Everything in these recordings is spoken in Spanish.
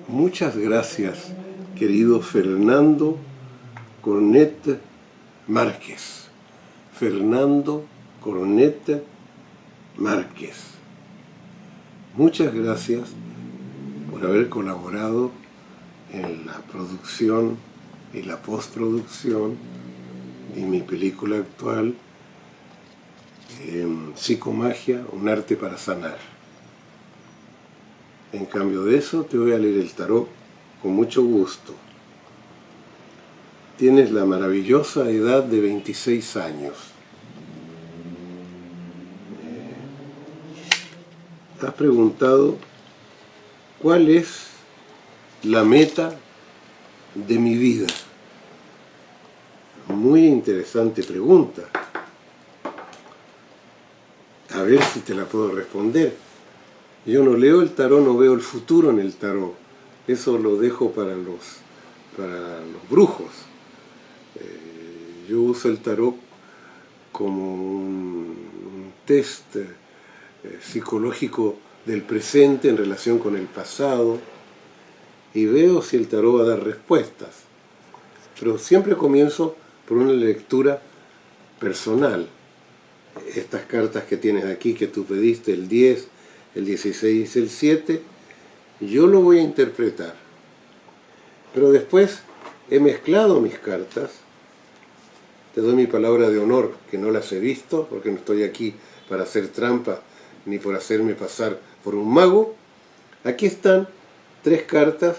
Muchas gracias, querido Fernando Cornet Márquez. Fernando Cornet Márquez. Muchas gracias por haber colaborado en la producción y la postproducción de mi película actual, Psicomagia, un arte para sanar. En cambio de eso, te voy a leer el tarot con mucho gusto. Tienes la maravillosa edad de 26 años. Has preguntado, ¿cuál es la meta de mi vida? Muy interesante pregunta. A ver si te la puedo responder. Yo no leo el tarot, no veo el futuro en el tarot. Eso lo dejo para los brujos. Yo uso el tarot como un test psicológico del presente en relación con el pasado y veo si el tarot va a dar respuestas. Pero siempre comienzo por una lectura personal. Estas cartas que tienes aquí, que tú pediste, el 10, el 16 y el 7, yo lo voy a interpretar. Pero después he mezclado mis cartas. Te doy mi palabra de honor que no las he visto, porque no estoy aquí para hacer trampa ni por hacerme pasar por un mago. Aquí están 3 cartas,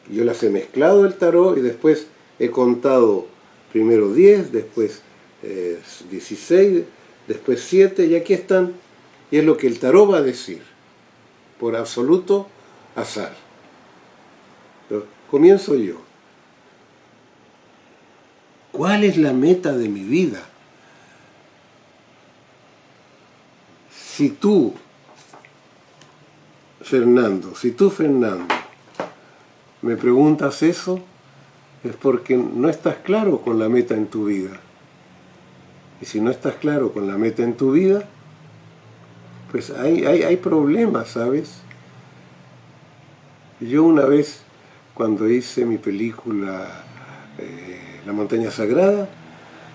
yo las he mezclado el tarot y después he contado primero 10, después 16, después 7 y aquí están. Y es lo que el tarot va a decir, por absoluto azar. Pero comienzo yo. ¿Cuál es la meta de mi vida? Si tú, Fernando, me preguntas eso, es porque no estás claro con la meta en tu vida. Y si no estás claro con la meta en tu vida, pues hay problemas, ¿sabes? Yo una vez, cuando hice mi película La Montaña Sagrada,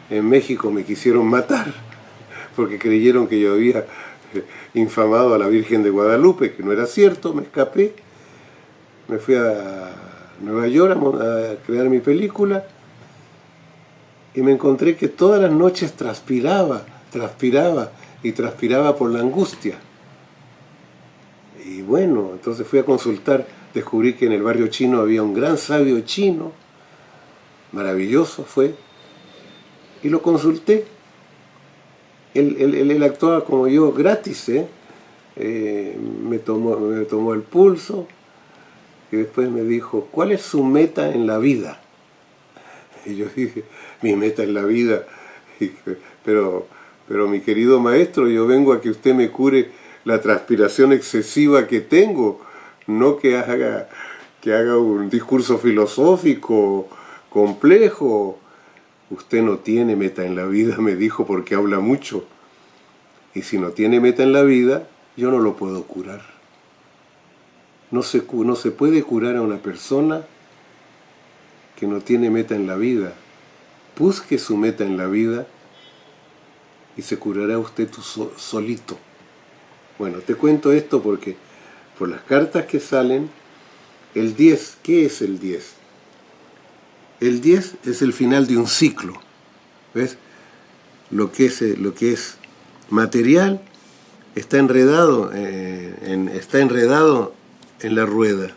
en México me quisieron matar, porque creyeron que yo había infamado a la Virgen de Guadalupe, que no era cierto. Me escapé, me fui a Nueva York a crear mi película, y me encontré que todas las noches transpiraba por la angustia. Y bueno, entonces fui a consultar, descubrí que en el barrio chino había un gran sabio chino, maravilloso fue, y lo consulté. Él actuaba como yo, gratis, me tomó el pulso, y después me dijo, ¿cuál es su meta en la vida? Y yo dije, mi meta en la vida, pero mi querido maestro, yo vengo a que usted me cure la transpiración excesiva que tengo, no que haga un discurso filosófico complejo. Usted no tiene meta en la vida, me dijo, porque habla mucho. Y si no tiene meta en la vida, yo no lo puedo curar. No se puede curar a una persona que no tiene meta en la vida. Busque su meta en la vida y se curará usted solito. Bueno, te cuento esto porque por las cartas que salen, el 10, ¿qué es el 10? El 10 es el final de un ciclo. ¿Ves? Lo que es material está enredado en la rueda,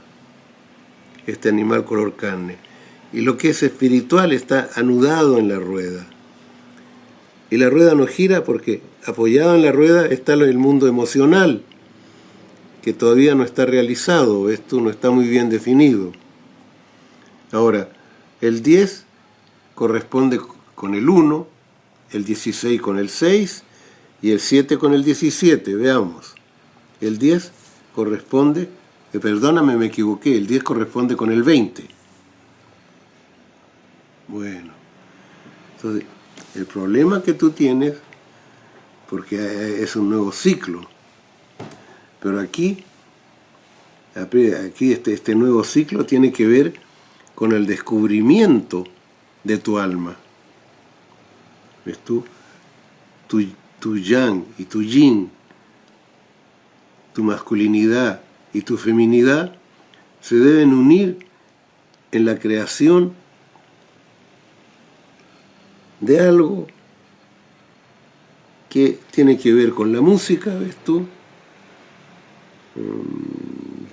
este animal color carne. Y lo que es espiritual está anudado en la rueda. Y la rueda no gira porque apoyado en la rueda está el mundo emocional, que todavía no está realizado, esto no está muy bien definido. Ahora, el 10 corresponde con el 1, el 16 con el 6 y el 7 con el 17, veamos. El 10 corresponde, perdóname, me equivoqué, el 10 corresponde con el 20. Bueno, entonces, el problema que tú tienes, porque es un nuevo ciclo, pero aquí Aquí este nuevo ciclo tiene que ver con el descubrimiento de tu alma. ¿Ves tú? Tu yang y tu yin, tu masculinidad y tu feminidad se deben unir en la creación de algo que tiene que ver con la música, ¿ves tú?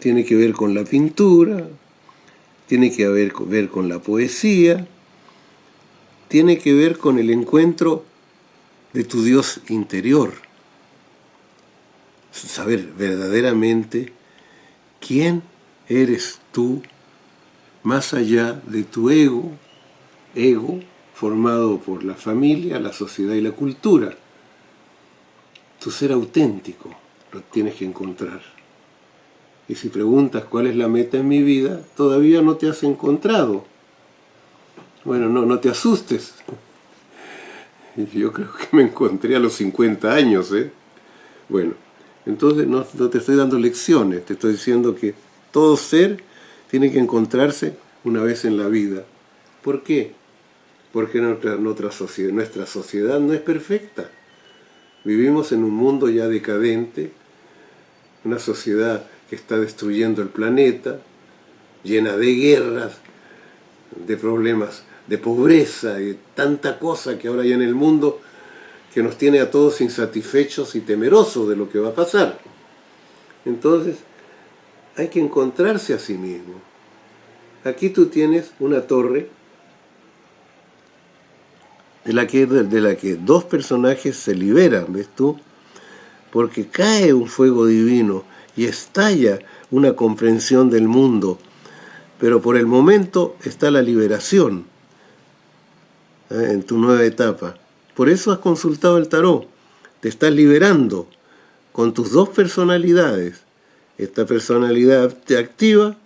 Tiene que ver con la pintura, tiene que ver con la poesía, tiene que ver con el encuentro de tu Dios interior. Saber verdaderamente quién eres tú más allá de tu ego formado por la familia, la sociedad y la cultura. Tu ser auténtico lo tienes que encontrar. Y si preguntas cuál es la meta en mi vida, todavía no te has encontrado. Bueno, no te asustes. Yo creo que me encontré a los 50 años, ¿eh? Bueno, entonces no te estoy dando lecciones, te estoy diciendo que todo ser tiene que encontrarse una vez en la vida. ¿Por qué? Porque nuestra sociedad no es perfecta. Vivimos en un mundo ya decadente, una sociedad que está destruyendo el planeta, llena de guerras, de problemas de pobreza y tanta cosa que ahora hay en el mundo que nos tiene a todos insatisfechos y temerosos de lo que va a pasar. Entonces, hay que encontrarse a sí mismo. Aquí tú tienes una torre de la que dos personajes se liberan, ¿ves tú? Porque cae un fuego divino y estalla una comprensión del mundo. Pero por el momento está la liberación en tu nueva etapa. Por eso has consultado el tarot. Te estás liberando con tus dos personalidades. Esta personalidad activa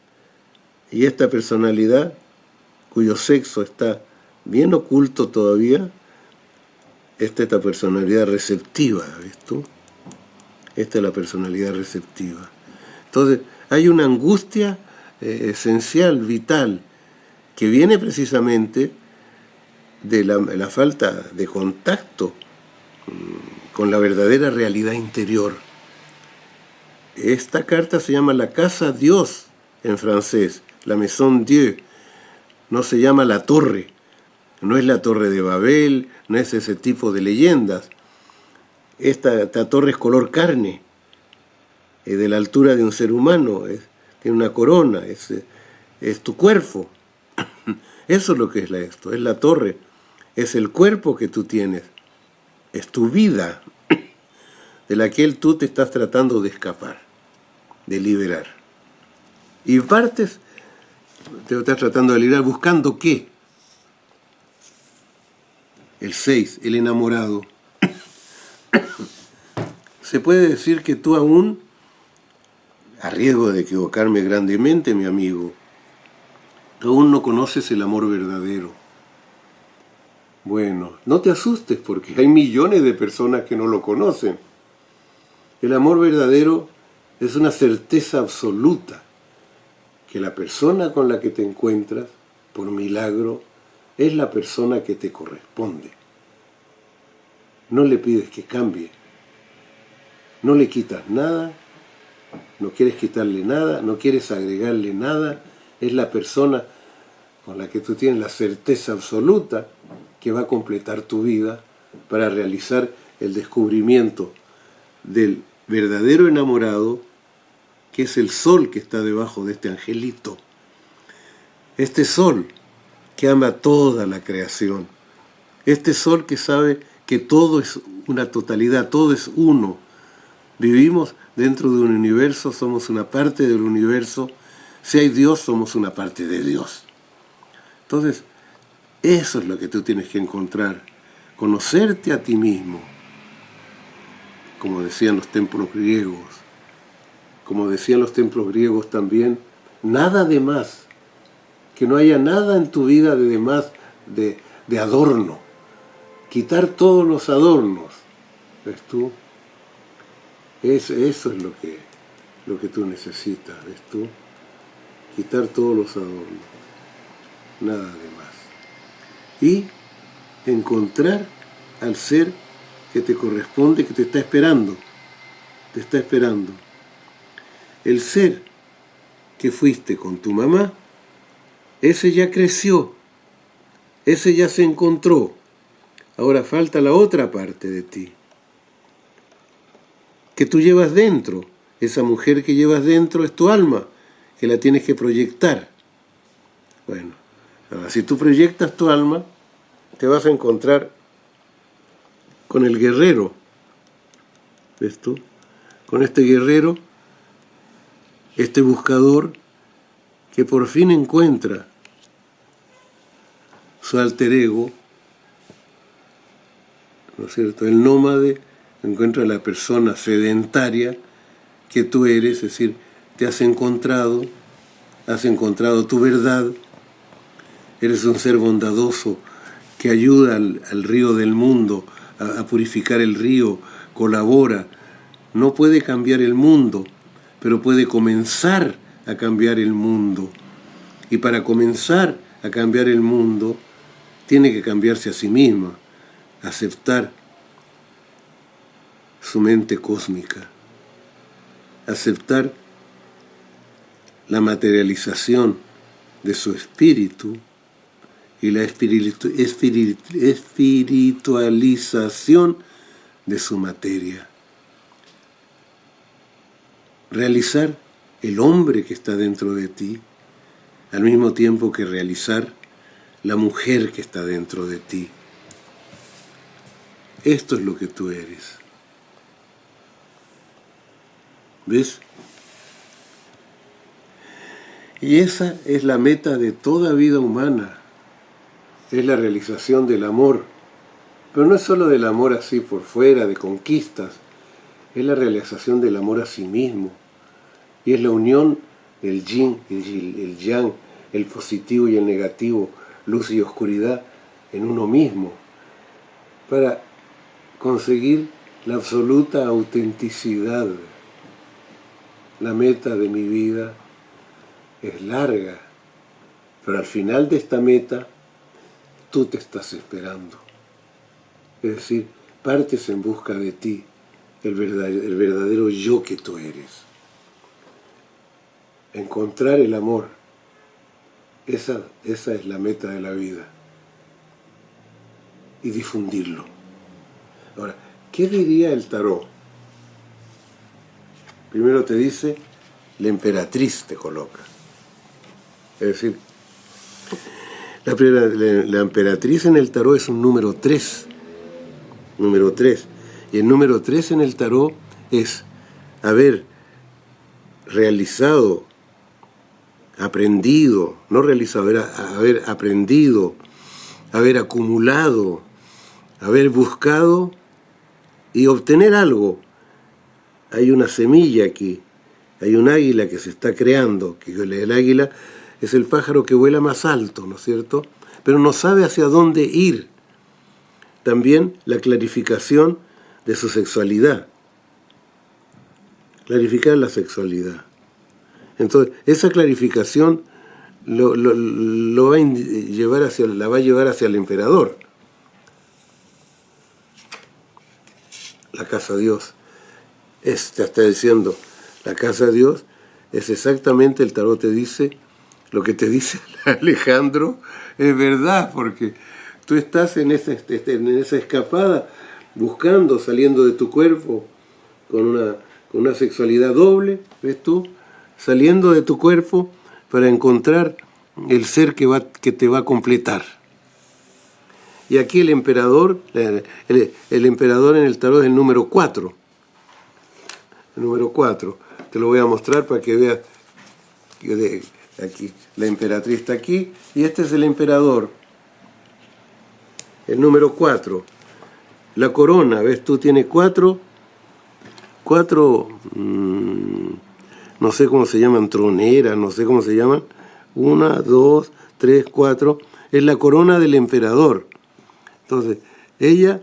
y esta personalidad cuyo sexo está bien oculto todavía. Esta es la personalidad receptiva, ¿ves tú? Esta es la personalidad receptiva. Entonces, hay una angustia esencial, vital, que viene precisamente de la falta de contacto con la verdadera realidad interior. Esta carta se llama la Casa Dios en francés, la Maison Dieu. No se llama la torre, no es la Torre de Babel, no es ese tipo de leyendas. Esta torre es color carne, de la altura de un ser humano, tiene una corona, es tu cuerpo. Eso es lo que es esto, es la torre, es el cuerpo que tú tienes, es tu vida, de la que tú te estás tratando de escapar, de liberar. Y partes, te estás tratando de liberar, ¿buscando qué? El 6, el enamorado. Se puede decir que tú aún, a riesgo de equivocarme grandemente, mi amigo, tú aún no conoces el amor verdadero. Bueno, no te asustes porque hay millones de personas que no lo conocen. El amor verdadero es una certeza absoluta que la persona con la que te encuentras, por milagro, es la persona que te corresponde. No le pides que cambie. No le quitas nada, no quieres quitarle nada, no quieres agregarle nada. Es la persona con la que tú tienes la certeza absoluta que va a completar tu vida para realizar el descubrimiento del verdadero enamorado, que es el sol que está debajo de este angelito. Este sol que ama toda la creación. Este sol que sabe que todo es una totalidad, todo es uno. Vivimos dentro de un universo, somos una parte del universo. Si hay Dios, somos una parte de Dios. Entonces, eso es lo que tú tienes que encontrar. Conocerte a ti mismo. Como decían los templos griegos. Como decían los templos griegos también, nada de más. Que no haya nada en tu vida de más, de adorno. Quitar todos los adornos. ¿Ves tú? Eso es lo lo que tú necesitas, ¿ves tú? Quitar todos los adornos, nada de más. Y encontrar al ser que te corresponde, que te está esperando. Te está esperando. El ser que fuiste con tu mamá, ese ya creció, ese ya se encontró. Ahora falta la otra parte de ti, que tú llevas dentro. Esa mujer que llevas dentro es tu alma, que la tienes que proyectar. Bueno, ahora si tú proyectas tu alma, te vas a encontrar con el guerrero. ¿Ves tú? Con este guerrero, este buscador que por fin encuentra su alter ego, ¿no es cierto? El nómade encuentra a la persona sedentaria que tú eres, es decir, te has encontrado tu verdad, eres un ser bondadoso que ayuda al río del mundo a purificar el río, colabora. No puede cambiar el mundo, pero puede comenzar a cambiar el mundo. Y para comenzar a cambiar el mundo, tiene que cambiarse a sí misma, aceptar su mente cósmica, aceptar la materialización de su espíritu y la espiritualización de su materia. Realizar el hombre que está dentro de ti, al mismo tiempo que realizar la mujer que está dentro de ti. Esto es lo que tú eres. ¿Ves? Y esa es la meta de toda vida humana. Es la realización del amor. Pero no es solo del amor así por fuera, de conquistas. Es la realización del amor a sí mismo. Y es la unión del yin y el yang, el positivo y el negativo, luz y oscuridad en uno mismo, para conseguir la absoluta autenticidad. La meta de mi vida es larga, pero al final de esta meta tú te estás esperando. Es decir, partes en busca de ti, el verdadero yo que tú eres. Encontrar el amor, esa es la meta de la vida. Y difundirlo. Ahora, ¿qué diría el tarot? Primero te dice, la emperatriz te coloca. Es decir, la emperatriz en el tarot es un número 3. Número 3. Y el número 3 en el tarot es haber realizado, aprendido, no realizado, haber aprendido, haber acumulado, haber buscado y obtener algo. Hay una semilla aquí, hay un águila que se está creando, que el águila es el pájaro que vuela más alto, ¿no es cierto? Pero no sabe hacia dónde ir. También la clarificación de su sexualidad. Clarificar la sexualidad. Entonces, esa clarificación la va a llevar hacia el emperador. La casa de Dios. Está diciendo, la casa de Dios es exactamente, el tarot te dice, lo que te dice Alejandro es verdad, porque tú estás en esa escapada, buscando, saliendo de tu cuerpo, con una sexualidad doble, ¿ves tú? Saliendo de tu cuerpo para encontrar el ser que te va a completar. Y aquí el emperador, el emperador en el tarot es el número 4. El número 4. Te lo voy a mostrar para que veas. Aquí, la emperatriz está aquí y este es el emperador. El número 4. La corona, ¿ves tú? Tiene cuatro, no sé cómo se llaman, troneras, no sé cómo se llaman. 1, 2, 3, 4. Es la corona del emperador. Entonces, ella,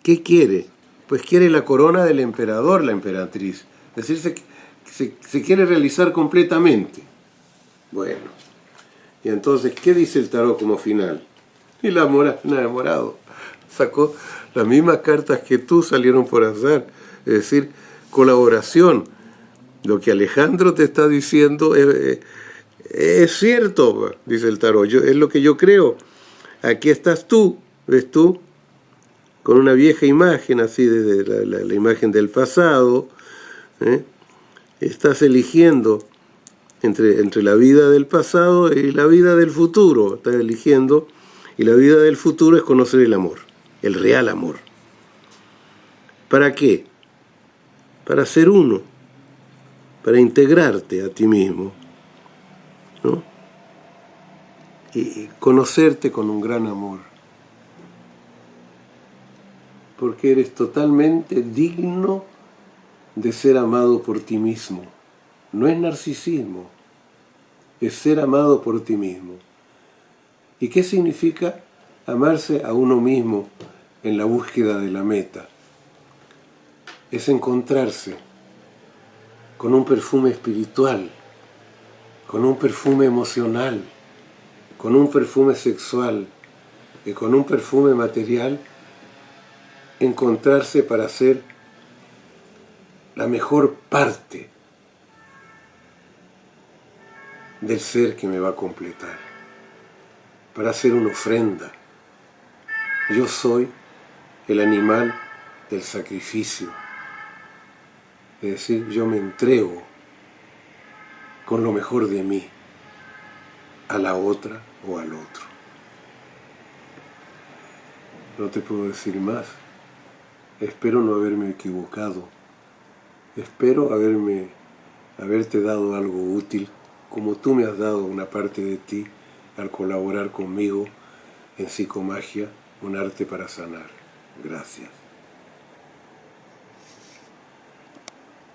¿qué quiere? Pues quiere la corona del emperador, la emperatriz. Es decir, se quiere realizar completamente. Bueno, y entonces, ¿qué dice el tarot como final? Y la enamorado sacó las mismas cartas que tú, salieron por azar. Es decir, colaboración. Lo que Alejandro te está diciendo es cierto, dice el tarot, es lo que yo creo. Aquí estás tú, ¿ves tú? Con una vieja imagen, así desde la imagen del pasado, ¿eh? Estás eligiendo entre la vida del pasado y la vida del futuro, estás eligiendo, y la vida del futuro es conocer el amor, el real amor. ¿Para qué? Para ser uno, para integrarte a ti mismo, ¿no? Y conocerte con un gran amor, porque eres totalmente digno de ser amado por ti mismo. No es narcisismo, es ser amado por ti mismo. ¿Y qué significa amarse a uno mismo en la búsqueda de la meta? Es encontrarse con un perfume espiritual, con un perfume emocional, con un perfume sexual y con un perfume material, encontrarse para ser la mejor parte del ser que me va a completar, para hacer una ofrenda. Yo soy el animal del sacrificio, es decir, yo me entrego con lo mejor de mí a la otra o al otro. No te puedo decir más. Espero no haberme equivocado. Espero haberte dado algo útil, como tú me has dado una parte de ti al colaborar conmigo en Psicomagia, un arte para sanar. Gracias.